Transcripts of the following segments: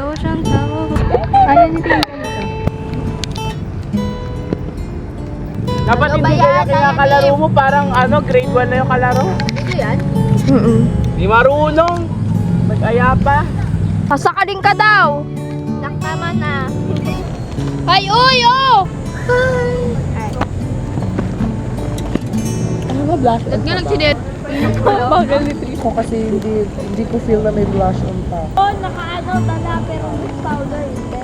tao siyang tao. Ayan yung tingin ko. Dapat hindi kaya kalaro mo parang grade 1 na yung kalaro. Ito yan? Di marunong. Mag-aya pa. Pasakaling ka daw. Tama na. Ay, uy, oh! Ano ba blush on Nga nagsinet. Bagal ni Trico kasi hindi ko feel na may blush on pa. Oh, nakaano tala pero with powder hindi.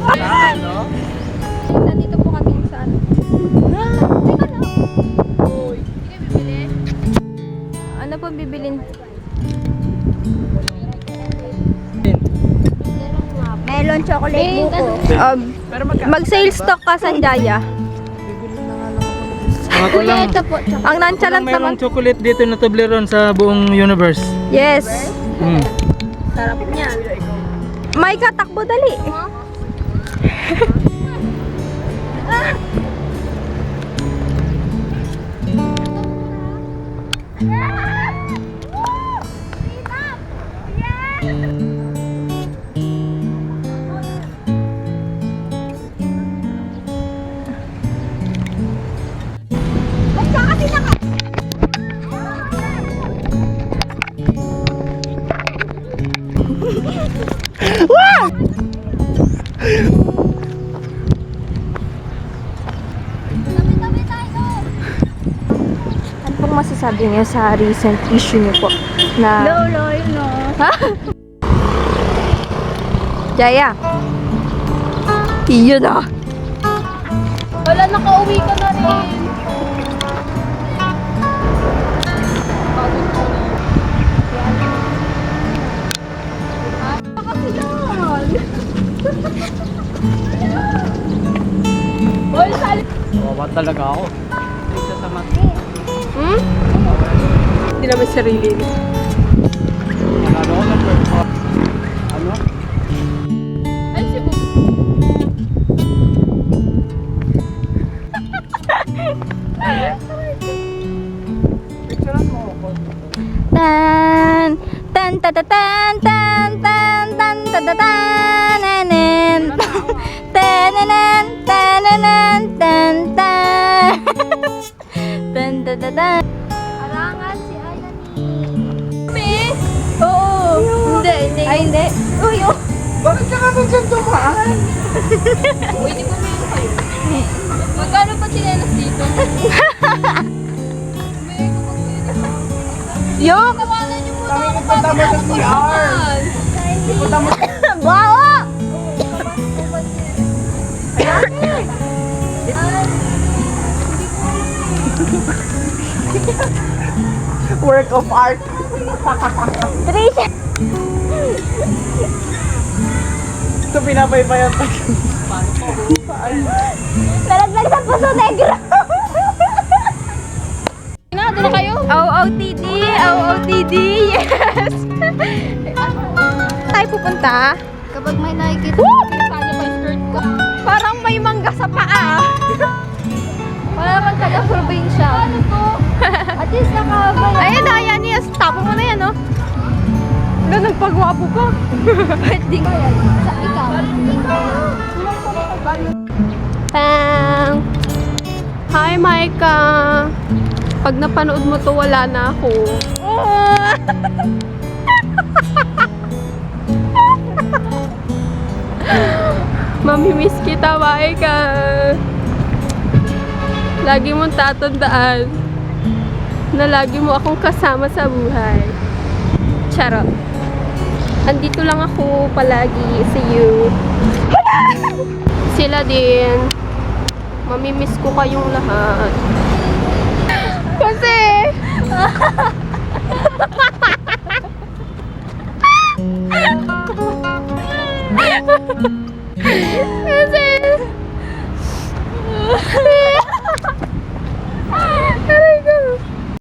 Ano? Nandito po kami sa ano. Teka lang. Uy. Hindi ka bibili? Ano po bibilin? Melon chocolate buko. Pero Mag-sales stock ka, Sanjaya. Ako lang. Ito po. Ang nonchalant naman. Mayroong chocolate dito na Toblerone sa buong universe. Yes. Sarap niya. May katakbo, dali. Ano pong masasabi niyo sa recent issue niyo po na... Lolo, yun o. Ha? Jaya. Iyon na. Wala, nakauwi ka na rin. Hoy, sali. Wawa talaga ako. Dito sa mati. Hmm? Hindi naman sarili niya. Ano? Ano? Ay, si Bob. Picturean mo ako. Tan tan ta ta tan tan tan tan ta ta tananen tananen tananen tan tan tan ta ta tan. Arangan si Ayani. Miss? Oo. Hindi. Ay, hindi. Uy, oh. Bakit ka kami dyan dumaan? Uy, di ba meron kayo? Magkano pa chinelas dito? Yo. Tawanan niyo muna Kami ako pupunta mo sa CR. Pupunta mo Bawa. work of art. Trisha. Ito pinapaypayan pa. Nalaglag sa puso negro. Doon na kayo? OOTD. OOTD. Yes. Tayo pupunta. Kapag may nakikita, Woo! kanya pa yung skirt ko. Parang may mangga sa paa. Wala naman taga-probinsya. Ano to? At least nakabay. Ayun na, yan. Yes. Tapo mo na yan, no? Wala, nagpagwapo pa. Hindi ko yan. Sa ikaw. Pang! Hi, Maika! Pag napanood mo to, wala na ako. Mamimiss kita, Maika! Lagi mong tatandaan na lagi mo akong kasama sa buhay. Charot. Andito lang ako palagi. See you. Sila din. Mamimiss ko kayong lahat. Kasi